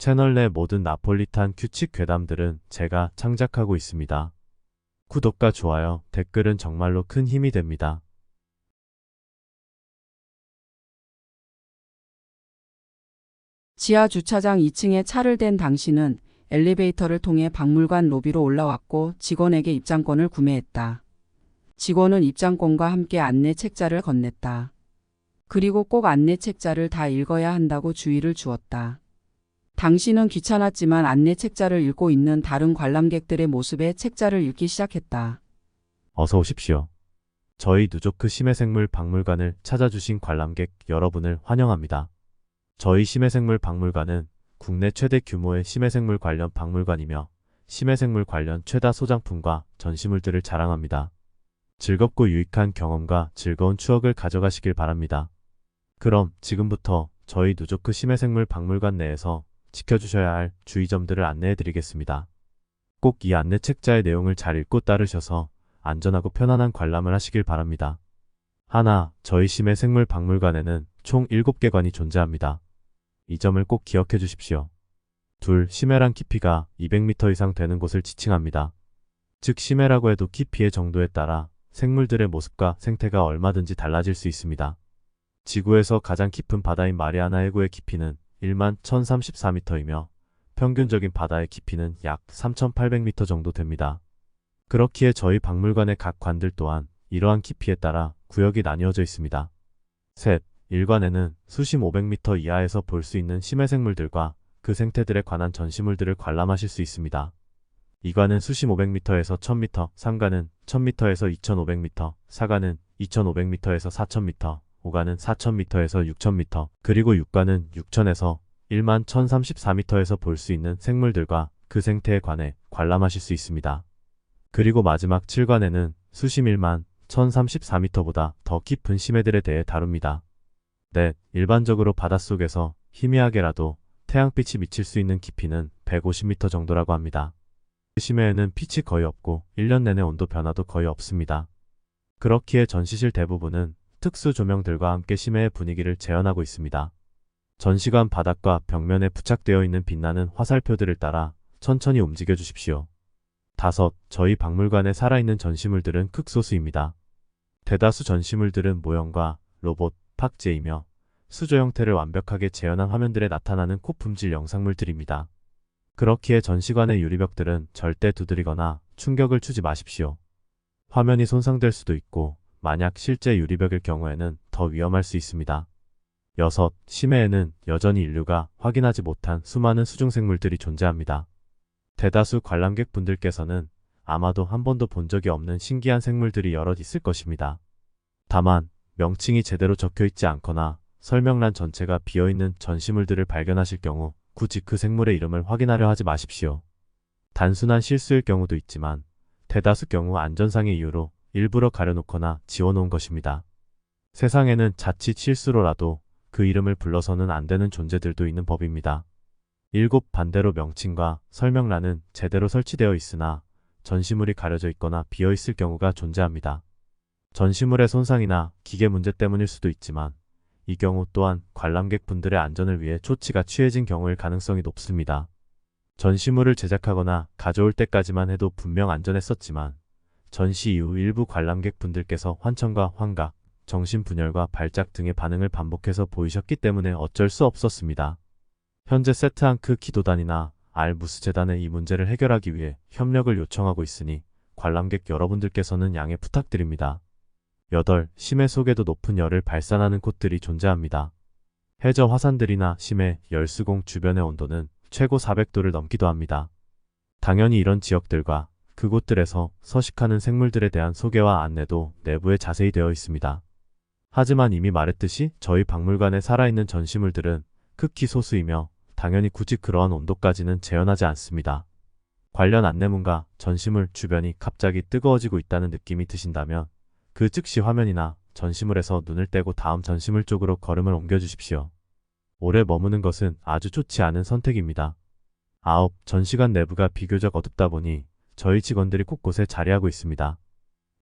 채널 내 모든 나폴리탄 규칙 괴담들은 제가 창작하고 있습니다. 구독과 좋아요, 댓글은 정말로 큰 힘이 됩니다. 지하 주차장 2층에 차를 댄 당신은 엘리베이터를 통해 박물관 로비로 올라왔고 직원에게 입장권을 구매했다. 직원은 입장권과 함께 안내 책자를 건넸다. 그리고 꼭 안내 책자를 다 읽어야 한다고 주의를 주었다. 당신은 귀찮았지만 안내 책자를 읽고 있는 다른 관람객들의 모습에 책자를 읽기 시작했다. 어서 오십시오. 저희 누조크 심해생물 박물관을 찾아주신 관람객 여러분을 환영합니다. 저희 심해생물 박물관은 국내 최대 규모의 심해생물 관련 박물관이며 심해생물 관련 최다 소장품과 전시물들을 자랑합니다. 즐겁고 유익한 경험과 즐거운 추억을 가져가시길 바랍니다. 그럼 지금부터 저희 누조크 심해생물 박물관 내에서 지켜주셔야 할 주의점들을 안내해 드리겠습니다. 꼭 이 안내 책자의 내용을 잘 읽고 따르셔서 안전하고 편안한 관람을 하시길 바랍니다. 하나, 저희 심해생물 박물관에는 총 7개 관이 존재합니다. 이 점을 꼭 기억해 주십시오. 둘, 심해란 깊이가 200m 이상 되는 곳을 지칭합니다. 즉 심해라고 해도 깊이의 정도에 따라 생물들의 모습과 생태가 얼마든지 달라질 수 있습니다. 지구에서 가장 깊은 바다인 마리아나 해구의 깊이는 1만 1034m이며 평균적인 바다의 깊이는 약 3800m 정도 됩니다. 그렇기에 저희 박물관의 각 관들 또한 이러한 깊이에 따라 구역이 나뉘어져 있습니다. 셋, 1관에는 수심 500m 이하에서 볼 수 있는 심해생물들과 그 생태들에 관한 전시물들을 관람하실 수 있습니다. 2관은 수심 500m에서 1000m, 3관은 1000m에서 2500m, 4관은 2500m에서 4000m, 5관은 4000m에서 6000m, 그리고 6관은 6000에서 1만 1034m에서 볼 수 있는 생물들과 그 생태에 관해 관람하실 수 있습니다. 그리고 마지막 7관에는 수심 1만 1034m보다 더 깊은 심해들에 대해 다룹니다. 넷, 일반적으로 바닷속에서 희미하게라도 태양빛이 미칠 수 있는 깊이는 150m 정도라고 합니다. 심해에는 빛이 거의 없고 1년 내내 온도 변화도 거의 없습니다. 그렇기에 전시실 대부분은 특수 조명들과 함께 심해의 분위기를 재현하고 있습니다. 전시관 바닥과 벽면에 부착되어 있는 빛나는 화살표들을 따라 천천히 움직여 주십시오. 다섯, 저희 박물관에 살아있는 전시물들은 극소수입니다. 대다수 전시물들은 모형과 로봇, 팍제이며 수조 형태를 완벽하게 재현한 화면들에 나타나는 고품질 영상물들입니다. 그렇기에 전시관의 유리벽들은 절대 두드리거나 충격을 주지 마십시오. 화면이 손상될 수도 있고 만약 실제 유리벽일 경우에는 더 위험할 수 있습니다. 여섯, 심해에는 여전히 인류가 확인하지 못한 수많은 수중생물들이 존재합니다. 대다수 관람객분들께서는 아마도 한 번도 본 적이 없는 신기한 생물들이 여럿 있을 것입니다. 다만 명칭이 제대로 적혀 있지 않거나 설명란 전체가 비어있는 전시물들을 발견하실 경우 굳이 그 생물의 이름을 확인하려 하지 마십시오. 단순한 실수일 경우도 있지만 대다수 경우 안전상의 이유로 일부러 가려놓거나 지워놓은 것입니다. 세상에는 자칫 실수로라도 그 이름을 불러서는 안 되는 존재들도 있는 법입니다. 7, 반대로 명칭과 설명란은 제대로 설치되어 있으나 전시물이 가려져 있거나 비어있을 경우가 존재합니다. 전시물의 손상이나 기계 문제 때문일 수도 있지만 이 경우 또한 관람객분들의 안전을 위해 조치가 취해진 경우일 가능성이 높습니다. 전시물을 제작하거나 가져올 때까지만 해도 분명 안전했었지만 전시 이후 일부 관람객분들께서 환청과 환각, 정신분열과 발작 등의 반응을 반복해서 보이셨기 때문에 어쩔 수 없었습니다. 현재 세트앙크 기도단이나 알무스 재단에 이 문제를 해결하기 위해 협력을 요청하고 있으니 관람객 여러분들께서는 양해 부탁드립니다. 8. 심해 속에도 높은 열을 발산하는 곳들이 존재합니다. 해저 화산들이나 심해, 열수공 주변의 온도는 최고 400도를 넘기도 합니다. 당연히 이런 지역들과 그곳들에서 서식하는 생물들에 대한 소개와 안내도 내부에 자세히 되어 있습니다. 하지만 이미 말했듯이 저희 박물관에 살아있는 전시물들은 극히 소수이며 당연히 굳이 그러한 온도까지는 재현하지 않습니다. 관련 안내문과 전시물 주변이 갑자기 뜨거워지고 있다는 느낌이 드신다면 그 즉시 화면이나 전시물에서 눈을 떼고 다음 전시물 쪽으로 걸음을 옮겨주십시오. 오래 머무는 것은 아주 좋지 않은 선택입니다. 9. 전시관 내부가 비교적 어둡다 보니 저희 직원들이 곳곳에 자리하고 있습니다.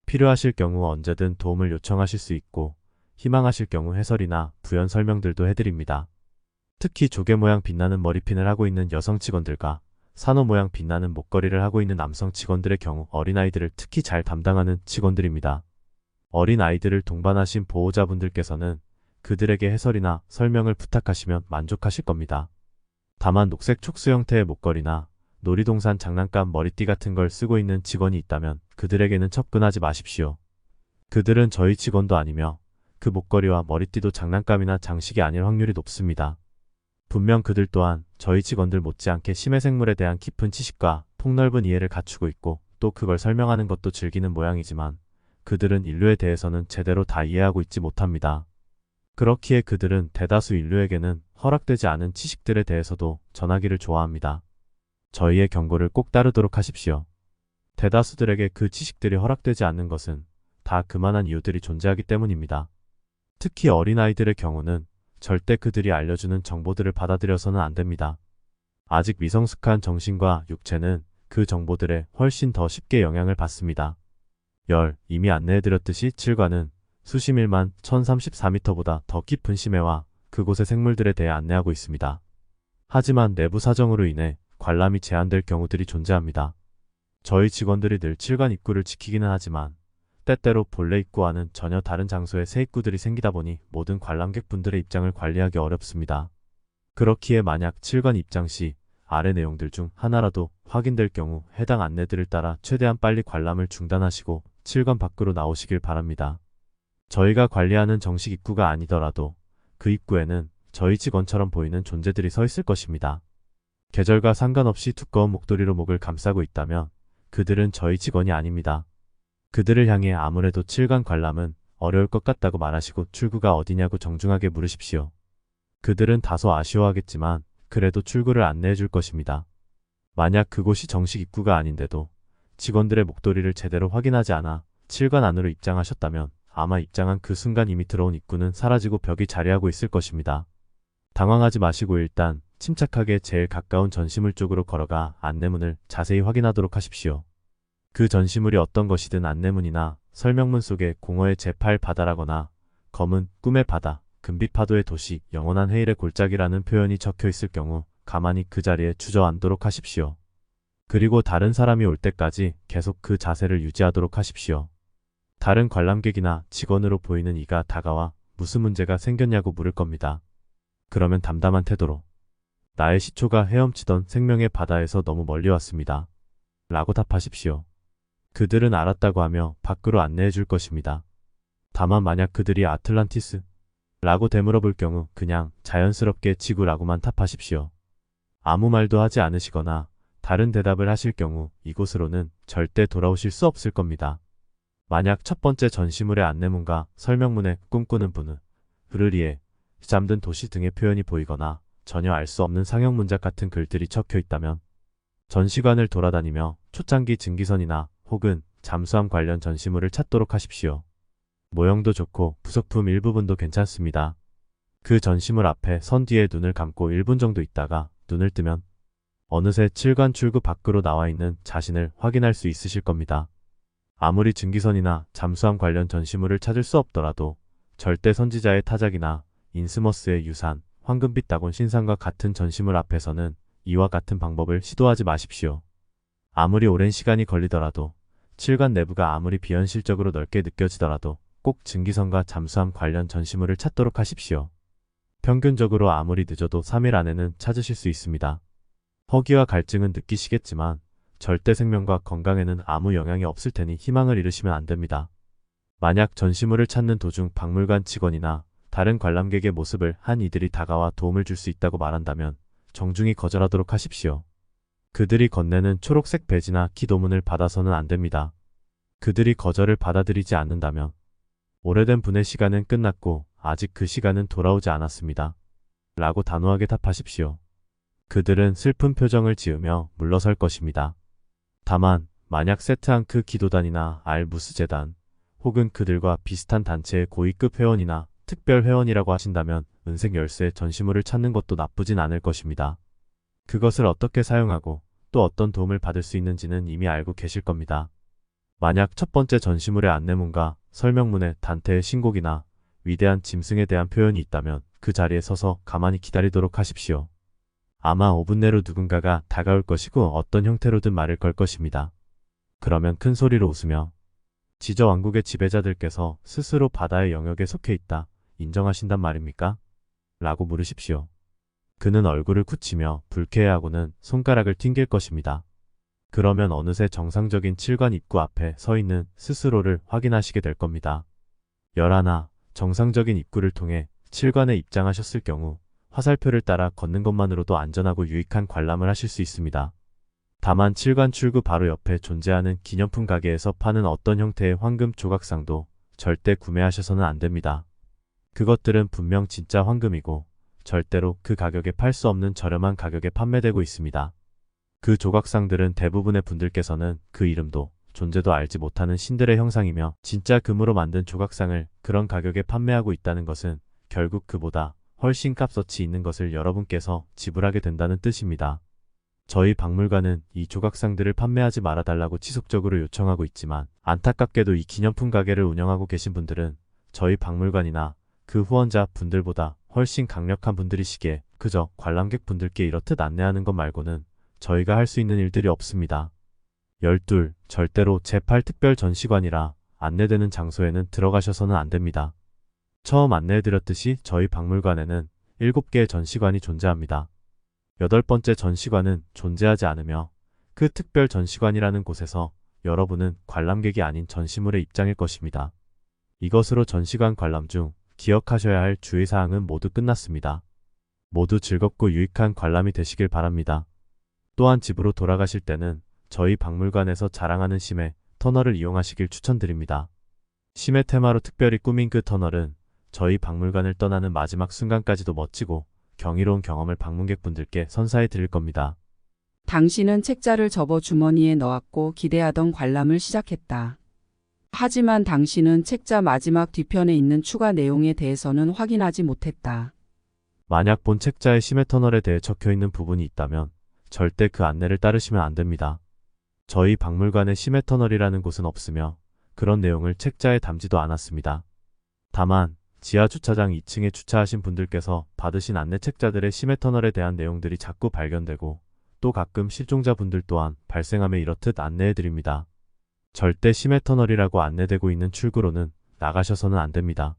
필요하실 경우 언제든 도움을 요청하실 수 있고 희망하실 경우 해설이나 부연 설명들도 해드립니다. 특히 조개 모양 빛나는 머리핀을 하고 있는 여성 직원들과 산호 모양 빛나는 목걸이를 하고 있는 남성 직원들의 경우 어린아이들을 특히 잘 담당하는 직원들입니다. 어린아이들을 동반하신 보호자분들께서는 그들에게 해설이나 설명을 부탁하시면 만족하실 겁니다. 다만 녹색 촉수 형태의 목걸이나 놀이동산 장난감 머리띠 같은 걸 쓰고 있는 직원이 있다면 그들에게는 접근하지 마십시오. 그들은 저희 직원도 아니며 그 목걸이와 머리띠도 장난감이나 장식이 아닐 확률이 높습니다. 분명 그들 또한 저희 직원들 못지않게 심해생물에 대한 깊은 지식과 폭넓은 이해를 갖추고 있고 또 그걸 설명하는 것도 즐기는 모양이지만 그들은 인류에 대해서는 제대로 다 이해하고 있지 못합니다. 그렇기에 그들은 대다수 인류에게는 허락되지 않은 지식들에 대해서도 전하기를 좋아합니다. 저희의 경고를 꼭 따르도록 하십시오. 대다수들에게 그 지식들이 허락되지 않는 것은 다 그만한 이유들이 존재하기 때문입니다. 특히 어린아이들의 경우는 절대 그들이 알려주는 정보들을 받아들여서는 안 됩니다. 아직 미성숙한 정신과 육체는 그 정보들에 훨씬 더 쉽게 영향을 받습니다. 이미 안내해드렸듯이 7관은 수심일만 1034m보다 더 깊은 심해와 그곳의 생물들에 대해 안내하고 있습니다. 하지만 내부 사정으로 인해 관람이 제한될 경우들이 존재합니다. 저희 직원들이 늘 7관 입구를 지키기는 하지만 때때로 본래 입구와는 전혀 다른 장소에 새 입구들이 생기다 보니 모든 관람객분들의 입장을 관리하기 어렵습니다. 그렇기에 만약 7관 입장 시 아래 내용들 중 하나라도 확인될 경우 해당 안내들을 따라 최대한 빨리 관람을 중단하시고 7관 밖으로 나오시길 바랍니다. 저희가 관리하는 정식 입구가 아니더라도 그 입구에는 저희 직원처럼 보이는 존재들이 서 있을 것입니다. 계절과 상관없이 두꺼운 목도리로 목을 감싸고 있다면 그들은 저희 직원이 아닙니다. 그들을 향해 아무래도 7관 관람은 어려울 것 같다고 말하시고 출구가 어디냐고 정중하게 물으십시오. 그들은 다소 아쉬워하겠지만 그래도 출구를 안내해 줄 것입니다. 만약 그곳이 정식 입구가 아닌데도 직원들의 목도리를 제대로 확인하지 않아 7관 안으로 입장하셨다면 아마 입장한 그 순간 이미 들어온 입구는 사라지고 벽이 자리하고 있을 것입니다. 당황하지 마시고 일단 침착하게 제일 가까운 전시물 쪽으로 걸어가 안내문을 자세히 확인하도록 하십시오. 그 전시물이 어떤 것이든 안내문이나 설명문 속에 공허의 제8 바다라거나 검은 꿈의 바다, 금빛 파도의 도시, 영원한 해일의 골짜기라는 표현이 적혀 있을 경우 가만히 그 자리에 주저앉도록 하십시오. 그리고 다른 사람이 올 때까지 계속 그 자세를 유지하도록 하십시오. 다른 관람객이나 직원으로 보이는 이가 다가와 무슨 문제가 생겼냐고 물을 겁니다. 그러면 담담한 태도로 나의 시초가 헤엄치던 생명의 바다에서 너무 멀리 왔습니다. 라고 답하십시오. 그들은 알았다고 하며 밖으로 안내해 줄 것입니다. 다만 만약 그들이 아틀란티스 라고 되물어 볼 경우 그냥 자연스럽게 지구라고만 답하십시오. 아무 말도 하지 않으시거나 다른 대답을 하실 경우 이곳으로는 절대 돌아오실 수 없을 겁니다. 만약 첫 번째 전시물의 안내문과 설명문에 꿈꾸는 분은 흐르리에 잠든 도시 등의 표현이 보이거나 전혀 알 수 없는 상형 문장 같은 글들이 적혀 있다면 전시관을 돌아다니며 초창기 증기선이나 혹은 잠수함 관련 전시물을 찾도록 하십시오. 모형도 좋고 부속품 일부분도 괜찮습니다. 그 전시물 앞에 선 뒤에 눈을 감고 1분 정도 있다가 눈을 뜨면 어느새 7관 출구 밖으로 나와 있는 자신을 확인할 수 있으실 겁니다. 아무리 증기선이나 잠수함 관련 전시물을 찾을 수 없더라도 절대 선지자의 타작이나 인스머스의 유산, 황금빛 다곤 신상과 같은 전시물 앞에서는 이와 같은 방법을 시도하지 마십시오. 아무리 오랜 시간이 걸리더라도 7관 내부가 아무리 비현실적으로 넓게 느껴지더라도 꼭 증기선과 잠수함 관련 전시물을 찾도록 하십시오. 평균적으로 아무리 늦어도 3일 안에는 찾으실 수 있습니다. 허기와 갈증은 느끼시겠지만 절대 생명과 건강에는 아무 영향이 없을 테니 희망을 잃으시면 안 됩니다. 만약 전시물을 찾는 도중 박물관 직원이나 다른 관람객의 모습을 한 이들이 다가와 도움을 줄 수 있다고 말한다면 정중히 거절하도록 하십시오. 그들이 건네는 초록색 배지나 기도문을 받아서는 안 됩니다. 그들이 거절을 받아들이지 않는다면 오래된 분의 시간은 끝났고 아직 그 시간은 돌아오지 않았습니다. 라고 단호하게 답하십시오. 그들은 슬픈 표정을 지으며 물러설 것입니다. 다만 만약 세트앙크 기도단이나 알무스 재단 혹은 그들과 비슷한 단체의 고위급 회원이나 특별 회원이라고 하신다면 은색 열쇠 전시물을 찾는 것도 나쁘진 않을 것입니다. 그것을 어떻게 사용하고 또 어떤 도움을 받을 수 있는지는 이미 알고 계실 겁니다. 만약 첫 번째 전시물의 안내문과 설명문에 단테의 신곡이나 위대한 짐승에 대한 표현이 있다면 그 자리에 서서 가만히 기다리도록 하십시오. 아마 5분 내로 누군가가 다가올 것이고 어떤 형태로든 말을 걸 것입니다. 그러면 큰 소리로 웃으며 지저 왕국의 지배자들께서 스스로 바다의 영역에 속해 있다 인정하신단 말입니까? 라고 물으십시오. 그는 얼굴을 굳히며 불쾌해하고는 손가락을 튕길 것입니다. 그러면 어느새 정상적인 칠관 입구 앞에 서 있는 스스로를 확인하시게 될 겁니다. 11. 정상적인 입구를 통해 칠관에 입장하셨을 경우 화살표를 따라 걷는 것만으로도 안전하고 유익한 관람을 하실 수 있습니다. 다만 칠관 출구 바로 옆에 존재하는 기념품 가게에서 파는 어떤 형태의 황금 조각상도 절대 구매하셔서는 안 됩니다. 그것들은 분명 진짜 황금이고 절대로 그 가격에 팔 수 없는 저렴한 가격에 판매되고 있습니다. 그 조각상들은 대부분의 분들께서는 그 이름도 존재도 알지 못하는 신들의 형상이며 진짜 금으로 만든 조각상을 그런 가격에 판매하고 있다는 것은 결국 그보다 훨씬 값어치 있는 것을 여러분께서 지불하게 된다는 뜻입니다. 저희 박물관은 이 조각상들을 판매하지 말아달라고 지속적으로 요청하고 있지만 안타깝게도 이 기념품 가게를 운영하고 계신 분들은 저희 박물관이나 그 후원자 분들보다 훨씬 강력한 분들이시기에 그저 관람객 분들께 이렇듯 안내하는 것 말고는 저희가 할 수 있는 일들이 없습니다. 12. 절대로 제8특별 전시관이라 안내되는 장소에는 들어가셔서는 안 됩니다. 처음 안내해드렸듯이 저희 박물관에는 7개의 전시관이 존재합니다. 8번째 전시관은 존재하지 않으며 그 특별 전시관이라는 곳에서 여러분은 관람객이 아닌 전시물의 입장일 것입니다. 이것으로 전시관 관람 중 기억하셔야 할 주의사항은 모두 끝났습니다. 모두 즐겁고 유익한 관람이 되시길 바랍니다. 또한 집으로 돌아가실 때는 저희 박물관에서 자랑하는 심해 터널을 이용하시길 추천드립니다. 심해 테마로 특별히 꾸민 그 터널은 저희 박물관을 떠나는 마지막 순간까지도 멋지고 경이로운 경험을 방문객분들께 선사해 드릴 겁니다. 당신은 책자를 접어 주머니에 넣었고 기대하던 관람을 시작했다. 하지만 당신은 책자 마지막 뒤편에 있는 추가 내용에 대해서는 확인하지 못했다. 만약 본 책자의 심해 터널에 대해 적혀있는 부분이 있다면 절대 그 안내를 따르시면 안 됩니다. 저희 박물관에 심해 터널이라는 곳은 없으며 그런 내용을 책자에 담지도 않았습니다. 다만 지하 주차장 2층에 주차하신 분들께서 받으신 안내 책자들의 심해 터널에 대한 내용들이 자꾸 발견되고 또 가끔 실종자 분들 또한 발생하며 이렇듯 안내해 드립니다. 절대 심해 터널이라고 안내되고 있는 출구로는 나가셔서는 안 됩니다.